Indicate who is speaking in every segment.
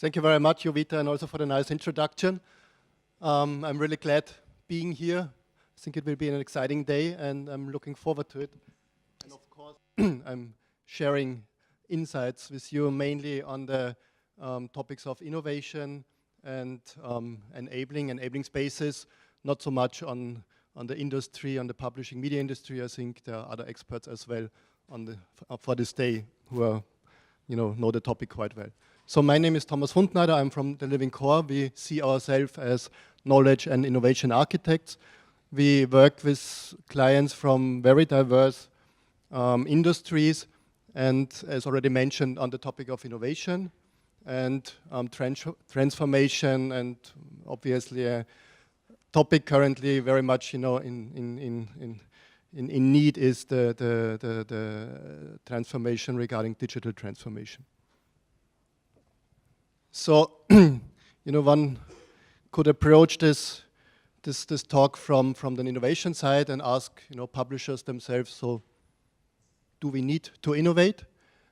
Speaker 1: Thank you very much, Jovita, and also for the nice introduction. I'm really glad being here. I think it will be an exciting day, and I'm looking forward to it. And of course, I'm sharing insights with you mainly on the topics of innovation and enabling spaces, not so much on the industry, on the publishing media industry. I think there are other experts as well for this day who are, know the topic quite well. So my name is Thomas Fundneider. I'm from the LivingCore. We see ourselves as knowledge and innovation architects. We work with clients from very diverse industries, and as already mentioned, on the topic of innovation and transformation, and obviously a topic currently very much in need is the transformation regarding digital transformation. So, one could approach this talk from the innovation side and ask, publishers themselves, so do we need to innovate?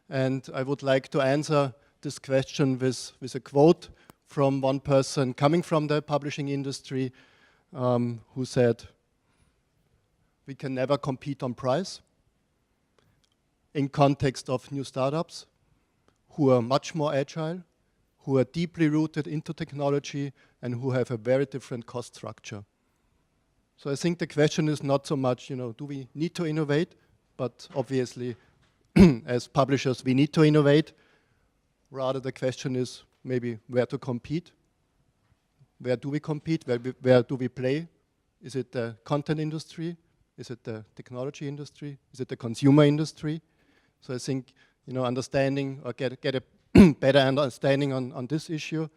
Speaker 1: And I would like to answer this question with a quote from one person coming from the publishing industry who said, we can never compete on price in context of new startups who are much more agile, who are deeply rooted into technology, and who have a very different cost structure. So I think the question is not so much, do we need to innovate? But obviously, as publishers, we need to innovate. Rather, the question is maybe where to compete. Where do we compete? Where do we play? Is it the content industry? Is it the technology industry? Is it the consumer industry? So I think, understanding or get a better understanding on this issue,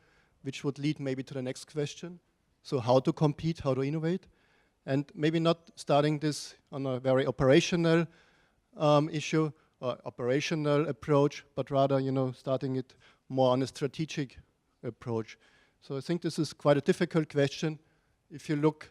Speaker 1: which would lead maybe to the next question. So how to compete, how to innovate, and maybe not starting this on a very operational issue or operational approach, but rather, starting it more on a strategic approach. So I think this is quite a difficult question if you look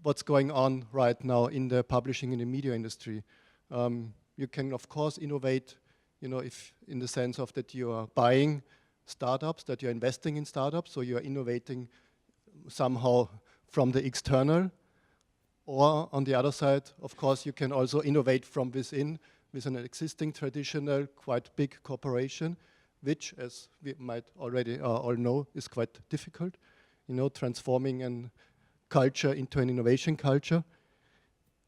Speaker 1: what's going on right now in the publishing and the media industry. You can, of course, innovate if in the sense of that you are buying startups, that you're investing in startups, so you're innovating somehow from the external. Or on the other side, of course, you can also innovate from within with an existing traditional, quite big corporation, which, as we might already all know, is quite difficult, transforming a culture into an innovation culture.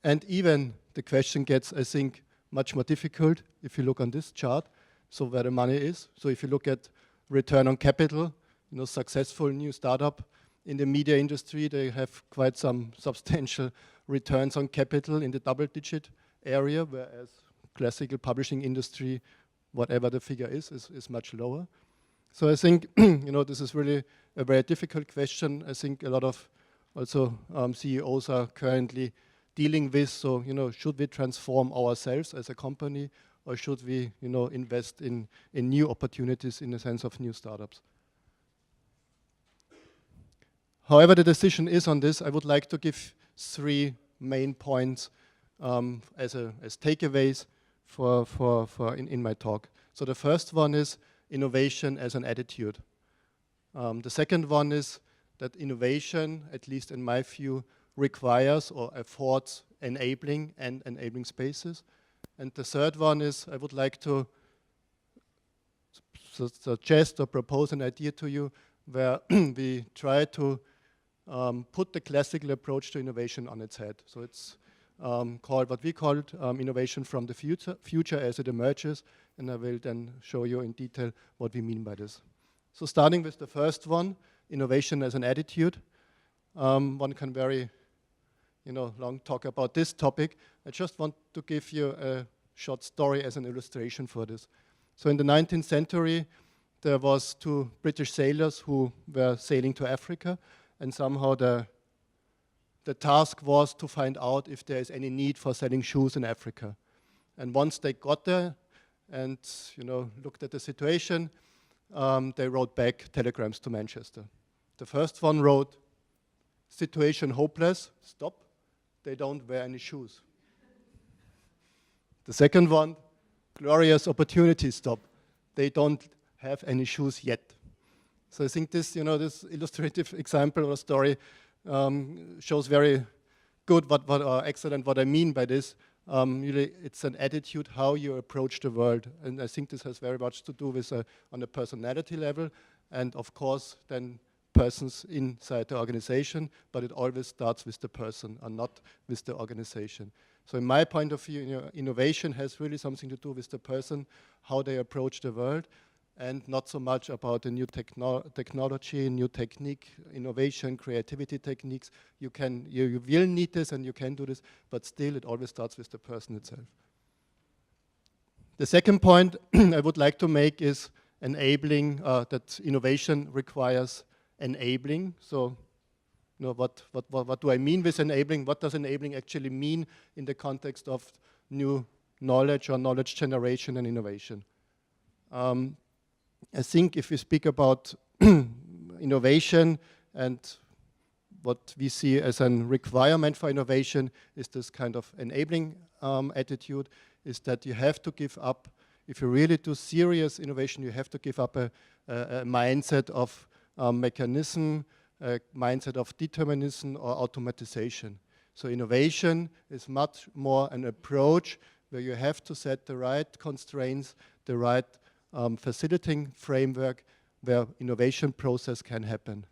Speaker 1: And even the question gets, I think, much more difficult if you look on this chart, so where the money is. So if you look at return on capital, successful new startup in the media industry, they have quite some substantial returns on capital in the double-digit area, whereas classical publishing industry, whatever the figure is much lower. So I think, this is really a very difficult question. I think a lot of also CEOs are currently dealing with, so, should we transform ourselves as a company, or should we, invest in new opportunities in the sense of new startups? However the decision is on this, I would like to give 3 main points as takeaways in my talk. So the first one is innovation as an attitude. The second one is that innovation, at least in my view, requires or affords enabling and enabling spaces. And the third one is I would like to suggest or propose an idea to you where we try to put the classical approach to innovation on its head. So it's called what we called innovation from the future as it emerges, and I will then show you in detail what we mean by this. So starting with the first one, innovation as an attitude. One can very long talk about this topic. I just want to give you a short story as an illustration for this. So in the 19th century, there was 2 British sailors who were sailing to Africa, and somehow the task was to find out if there is any need for selling shoes in Africa. And once they got there and looked at the situation, they wrote back telegrams to Manchester. The first one wrote, situation hopeless, stop. They don't wear any shoes. The second one, glorious opportunity, stop. They don't have any shoes yet. So I think this, this illustrative example or story shows very good excellent what I mean by this. Really, it's an attitude how you approach the world, and I think this has very much to do with on a personality level, and of course then persons inside the organization. But it always starts with the person and not with the organization. So in my point of view, innovation has really something to do with the person, how they approach the world, and not so much about the new technology, new technique, innovation, creativity techniques. You will need this and you can do this, but still it always starts with the person itself. The second point I would like to make is enabling, that innovation requires enabling. So what do I mean with enabling? What does enabling actually mean in the context of new knowledge or knowledge generation and innovation? I think if we speak about innovation and what we see as a requirement for innovation is this kind of enabling attitude, is that you have to give up, if you really do serious innovation, you have to give up a mindset of mechanism, a mindset of determinism or automatization. So innovation is much more an approach where you have to set the right constraints, the right facilitating framework where innovation process can happen.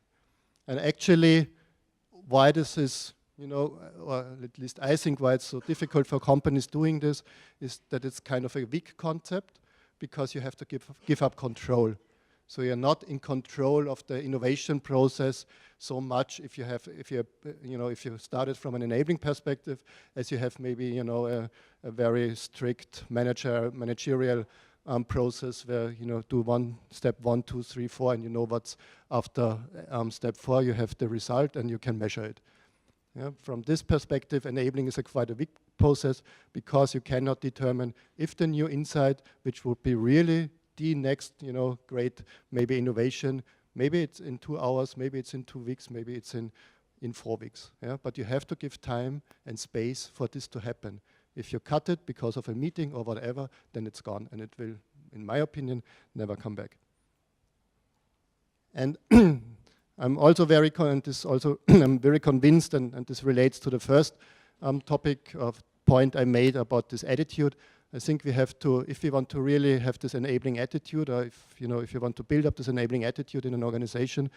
Speaker 1: And actually, why this is, or at least I think why it's so difficult for companies doing this, is that it's kind of a weak concept because you have to give up control. So you're not in control of the innovation process so much if you started from an enabling perspective, as you have maybe a very strict managerial process where do step 1, 2, 3, 4, and what's after step 4. You have the result and you can measure it. Yeah? From this perspective, enabling is quite a weak process because you cannot determine if the new insight, which would be really the next great maybe innovation, maybe it's in 2 hours, maybe it's in 2 weeks, maybe it's in 4 weeks. Yeah? But you have to give time and space for this to happen. If you cut it because of a meeting or whatever, then it's gone, and it will, in my opinion, never come back. And I'm also very I'm very convinced, and this relates to the first topic of point I made about this attitude. I think we have to, if we want to really have this enabling attitude, or if you want to build up this enabling attitude in an organization,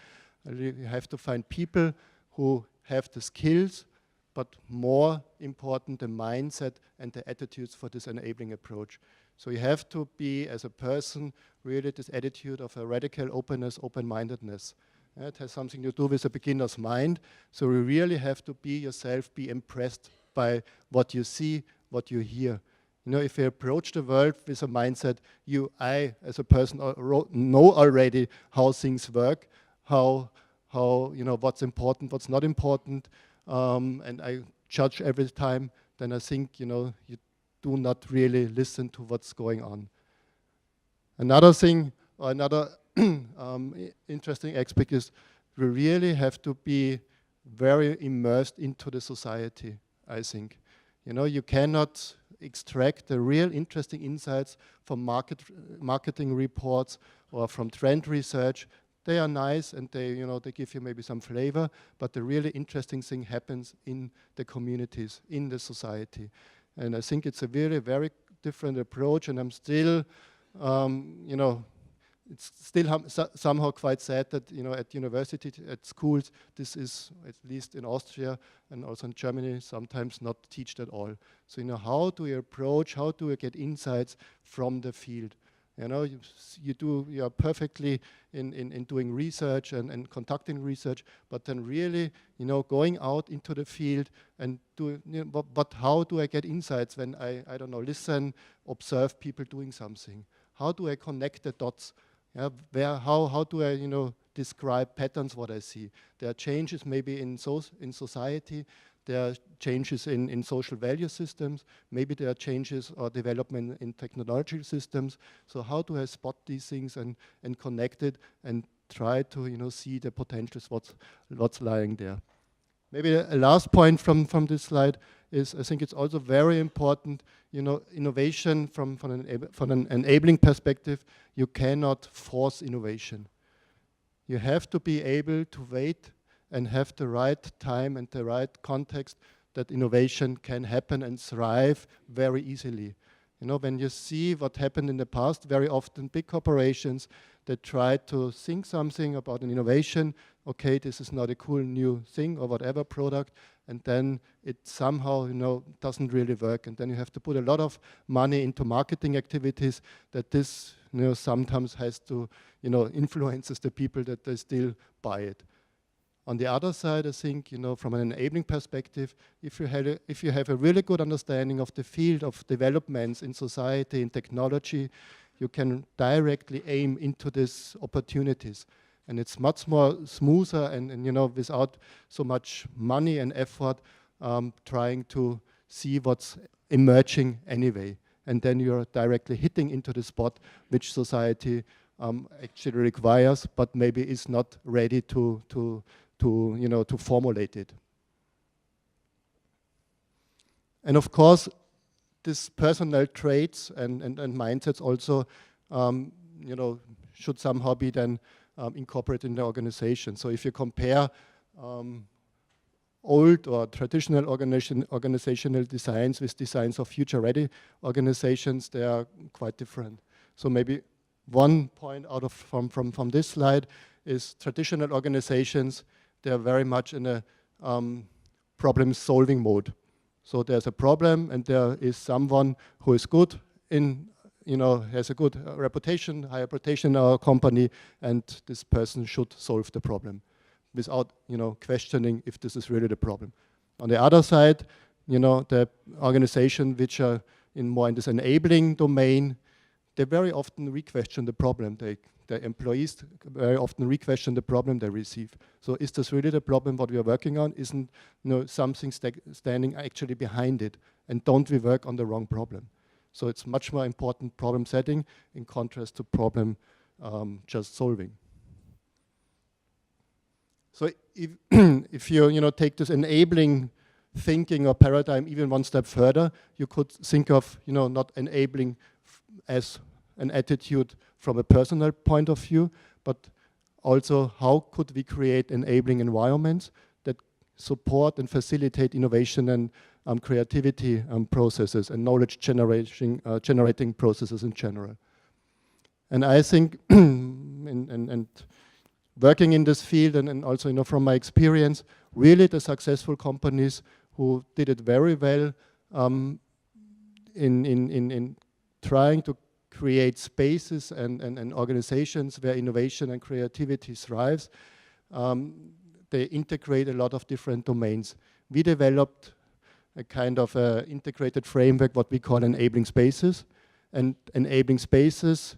Speaker 1: you have to find people who have the skills, but more important, the mindset and the attitudes for this enabling approach. So you have to be, as a person, really this attitude of a radical openness, open-mindedness. It has something to do with a beginner's mind. So you really have to be yourself, be impressed by what you see, what you hear. If you approach the world with a mindset, I, as a person, know already how things work, how what's important, what's not important, and I judge every time, then I think, you do not really listen to what's going on. Another thing, or another interesting aspect is we really have to be very immersed into the society, I think. You cannot extract the real interesting insights from marketing reports or from trend research. They are nice and they give you maybe some flavor, but the really interesting thing happens in the communities, in the society. And I think it's a very, very different approach, and I'm still, it's still somehow quite sad that, at university, at schools, this is, at least in Austria and also in Germany, sometimes not taught at all. So, how do you approach, how do you get insights from the field? You are perfectly in doing research and conducting research, but then really, going out into the field and but how do I get insights when I don't know, listen, observe people doing something? How do I connect the dots? How do I, describe patterns, what I see? There are changes maybe in society. There are changes in social value systems. Maybe there are changes or development in technology systems. So how do I spot these things and connect it and try to see the potentials, what's lying there? Maybe a last point from this slide is I think it's also very important, innovation from an enabling perspective. You cannot force innovation. You have to be able to wait and have the right time and the right context that innovation can happen and thrive very easily. You know, when you see what happened in the past, very often big corporations that try to think something about an innovation, okay, this is not a cool new thing or whatever product, and then it somehow, you know, doesn't really work. And then you have to put a lot of money into marketing activities that this, you know, sometimes has to, you know, influences the people that they still buy it. On the other side, I think, you know, from an enabling perspective, if you have a really good understanding of the field of developments in society, in technology, you can directly aim into these opportunities. And it's much more smoother and you know, without so much money and effort trying to see what's emerging anyway. And then you're directly hitting into the spot which society actually requires, but maybe is not ready to you know, to formulate it. And of course, these personal traits and mindsets also, you know, should somehow be then incorporated in the organization. So if you compare old or traditional organizational designs with designs of future-ready organizations, they are quite different. So maybe one point out of from this slide is traditional organizations, they are very much in a problem-solving mode. So there's a problem, and there is someone who is good in, you know, has a good reputation, high reputation in our company, and this person should solve the problem without, you know, questioning if this is really the problem. On the other side, you know, the organization which are more in this enabling domain, they very often re-question the problem. The employees very often re-question the problem they receive. So is this really the problem what we are working on? Isn't, you know, something standing actually behind it? And don't we work on the wrong problem? So it's much more important problem setting in contrast to problem just solving. So if, if you know, take this enabling thinking or paradigm even one step further, you could think of, you know, not enabling as an attitude from a personal point of view, but also how could we create enabling environments that support and facilitate innovation and creativity processes and knowledge generating processes in general. And I think, and working in this field and also, you know, from my experience, really the successful companies who did it very well in trying to create spaces and organizations where innovation and creativity thrives, they integrate a lot of different domains. We developed a kind of integrated framework, what we call enabling spaces. And enabling spaces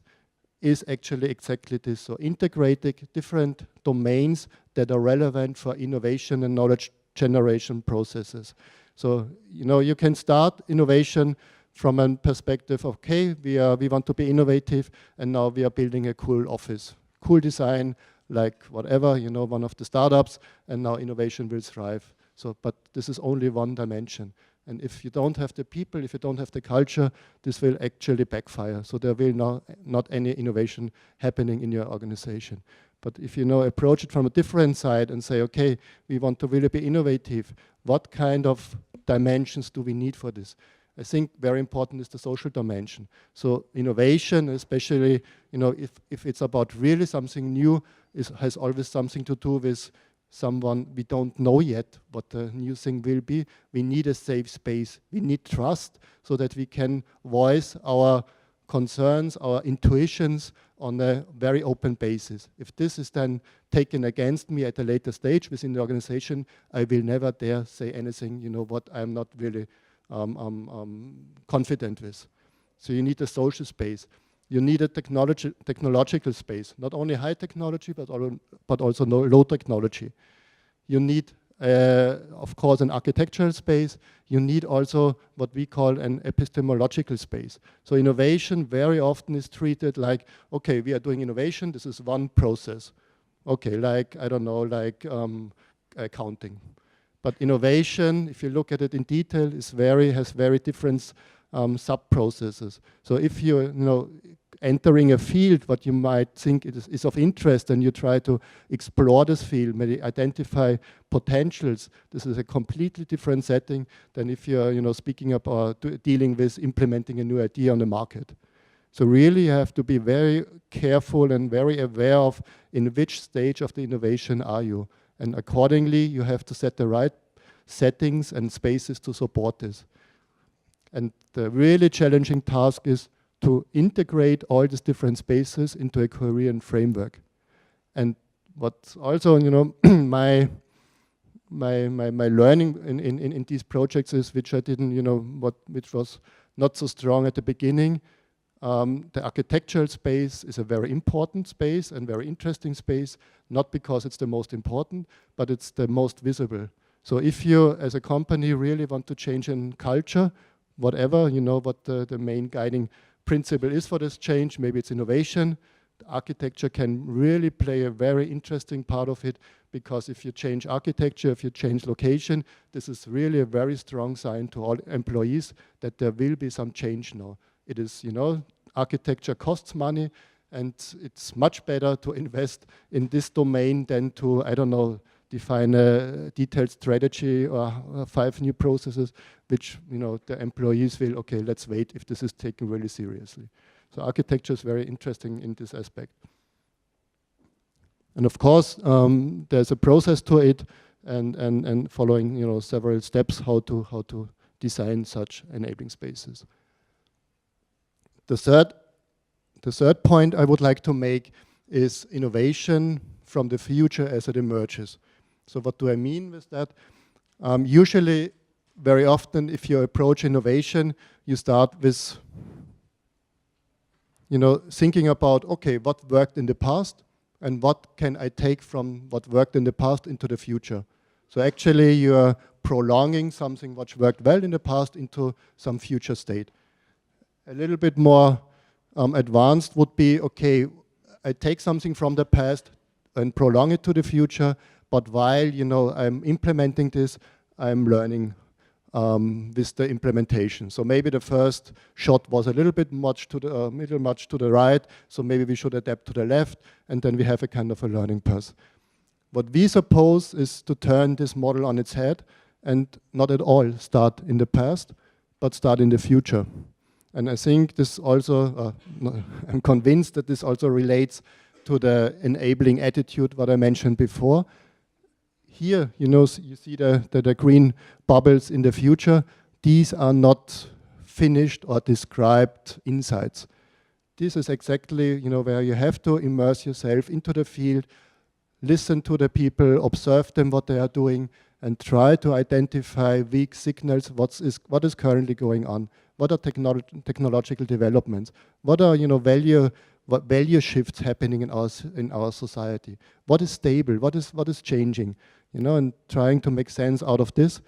Speaker 1: is actually exactly this. So integrating different domains that are relevant for innovation and knowledge generation processes. So, you know, you can start innovation from a perspective of, okay, we want to be innovative, and now we are building a cool office. Cool design, like whatever, you know, one of the startups, and now innovation will thrive. So, but this is only one dimension. And if you don't have the people, if you don't have the culture, this will actually backfire. So there will not any innovation happening in your organization. But if you know, approach it from a different side and say, okay, we want to really be innovative, what kind of dimensions do we need for this? I think very important is the social dimension. So innovation, especially, you know, if it's about really something new, has always something to do with someone we don't know yet what the new thing will be. We need a safe space. We need trust so that we can voice our concerns, our intuitions on a very open basis. If this is then taken against me at a later stage within the organization, I will never dare say anything, you know, what I'm not really confident with. So you need a social space. You need a technological space, not only high technology, but also low technology. You need, of course, an architectural space. You need also what we call an epistemological space. So innovation very often is treated like, okay, we are doing innovation, this is one process. Okay, like, I don't know, like accounting. But innovation, if you look at it in detail, has very different sub-processes. So if you know, entering a field what you might think is of interest, and you try to explore this field, maybe identify potentials. This is a completely different setting than if you're speaking about dealing with implementing a new idea on the market. So really you have to be very careful and very aware of in which stage of the innovation are you. And accordingly, you have to set the right settings and spaces to support this. And the really challenging task is to integrate all these different spaces into a coherent framework. And what's also, my learning in these projects is, which I didn't, which was not so strong at the beginning. The architectural space is a very important space and very interesting space, not because it's the most important, but it's the most visible. So if you, as a company, really want to change in culture, whatever, what the main guiding principle is for this change, maybe it's innovation, the architecture can really play a very interesting part of it, because if you change architecture, if you change location, this is really a very strong sign to all employees that there will be some change now. It is, architecture costs money, and it's much better to invest in this domain than to, I don't know, define a detailed strategy or 5 new processes, which the employees will, okay, let's wait if this is taken really seriously. So architecture is very interesting in this aspect. And of course, there's a process to it, and following several steps how to design such enabling spaces. The third point I would like to make is innovation from the future as it emerges. So what do I mean with that? Usually, very often, if you approach innovation, you start with thinking about, okay, what worked in the past and what can I take from what worked in the past into the future. So actually, you're prolonging something which worked well in the past into some future state. A little bit more advanced would be, okay, I take something from the past and prolong it to the future, but while I'm implementing this, I'm learning with the implementation. So maybe the first shot was a little bit much to the right, so maybe we should adapt to the left, and then we have a kind of a learning path. What we suppose is to turn this model on its head and not at all start in the past, but start in the future. And I think this also, I'm convinced that this also relates to the enabling attitude, what I mentioned before. Here, you see the green bubbles in the future. These are not finished or described insights. This is exactly, where you have to immerse yourself into the field, listen to the people, observe them, what they are doing, and try to identify weak signals, what is currently going on. What are technological developments? What are value shifts happening in our society? What is stable? What is changing? And trying to make sense out of this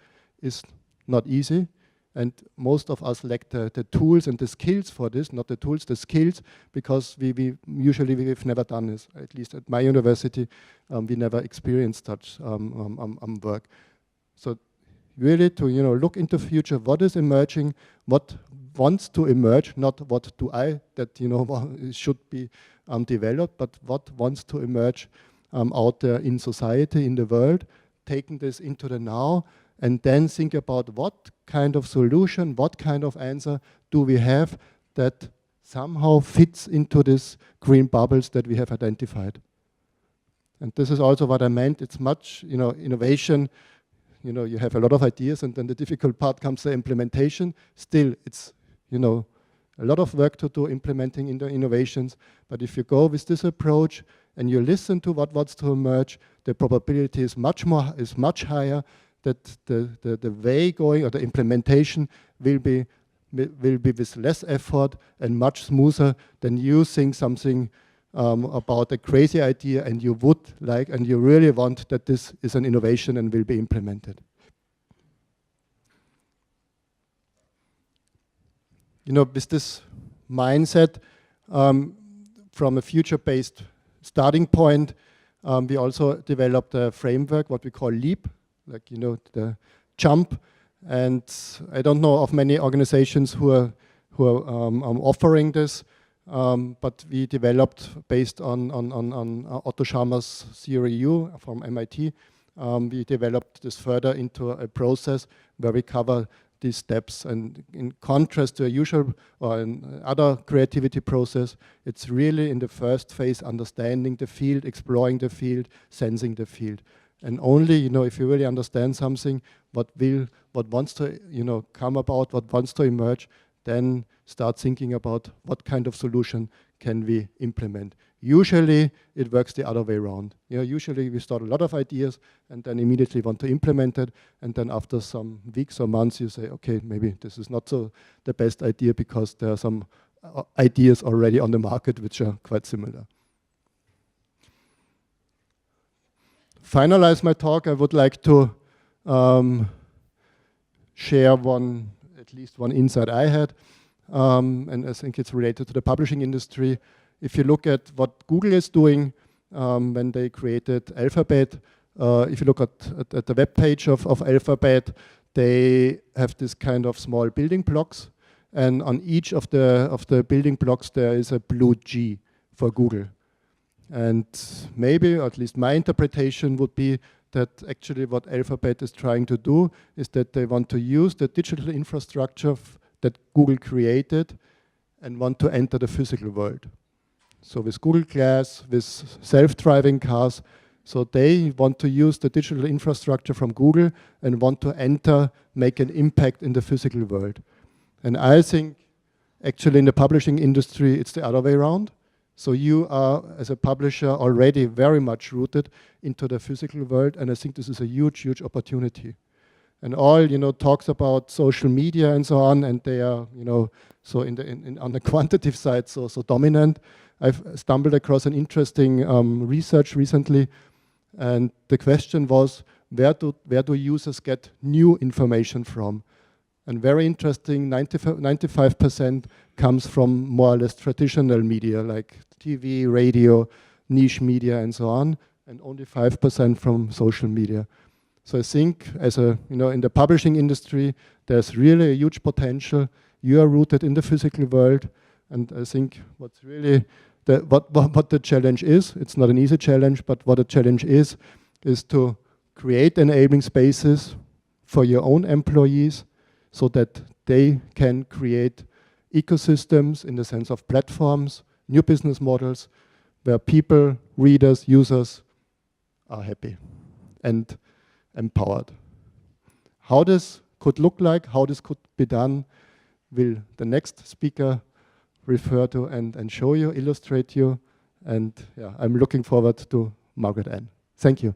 Speaker 1: is not easy. And most of us lack the tools and the skills for this, not the tools, the skills, because we've never done this. At least at my university, we never experienced such work. So really to look into future, what is emerging, what wants to emerge, not what do I that should be developed, but what wants to emerge out there in society, in the world, taking this into the now, and then think about what kind of solution, what kind of answer do we have that somehow fits into these green bubbles that we have identified. And this is also what I meant. It's much, innovation. You have a lot of ideas, and then the difficult part comes the implementation. Still, it's, a lot of work to do implementing in the innovations. But if you go with this approach and you listen to what wants to emerge, the probability is much higher that the way going or the implementation will be with less effort and much smoother than you think something about a crazy idea and you would like and you really want that this is an innovation and will be implemented. With this mindset, from a future-based starting point, we also developed a framework, what we call LEAP, like, the jump. And I don't know of many organizations who are offering this. but we developed based on Otto Scharmer's theory from MIT. We developed this further into a process where we cover these steps, and in contrast to a usual or an other creativity process, it's really in the first phase understanding the field, exploring the field, sensing the field. And only, if you really understand something, what wants to, come about, what wants to emerge, then start thinking about what kind of solution can we implement. Usually, it works the other way around. Usually we start a lot of ideas and then immediately want to implement it, and then after some weeks or months you say, okay, maybe this is not so the best idea because there are some ideas already on the market which are quite similar. Finalize my talk, I would like to share at least one insight I had, and I think it's related to the publishing industry. If you look at what Google is doing when they created Alphabet, if you look at the web page of Alphabet, they have this kind of small building blocks, and on each of the building blocks there is a blue G for Google. And maybe, or at least my interpretation would be that actually what Alphabet is trying to do is that they want to use the digital infrastructure that Google created and want to enter the physical world. So with Google Glass, with self-driving cars, so they want to use the digital infrastructure from Google and want to make an impact in the physical world. And I think actually in the publishing industry, it's the other way around. So you are, as a publisher, already very much rooted into the physical world, and I think this is a huge, huge opportunity. And all, talks about social media and so on, and they are, so on the quantitative side, so dominant. I've stumbled across an interesting research recently, and the question was, where do users get new information from? And very interesting, 95% comes from more or less traditional media like TV, radio, niche media, and so on, and only 5% from social media. So I think, in the publishing industry, there's really a huge potential. You are rooted in the physical world, and I think what's really what the challenge is, it's not an easy challenge, but what the challenge is to create enabling spaces for your own employees so that they can create ecosystems in the sense of platforms, new business models, where people, readers, users are happy and empowered. How this could look like, how this could be done, will the next speaker refer to and show you, illustrate you. And yeah, I'm looking forward to Margaret Ann. Thank you.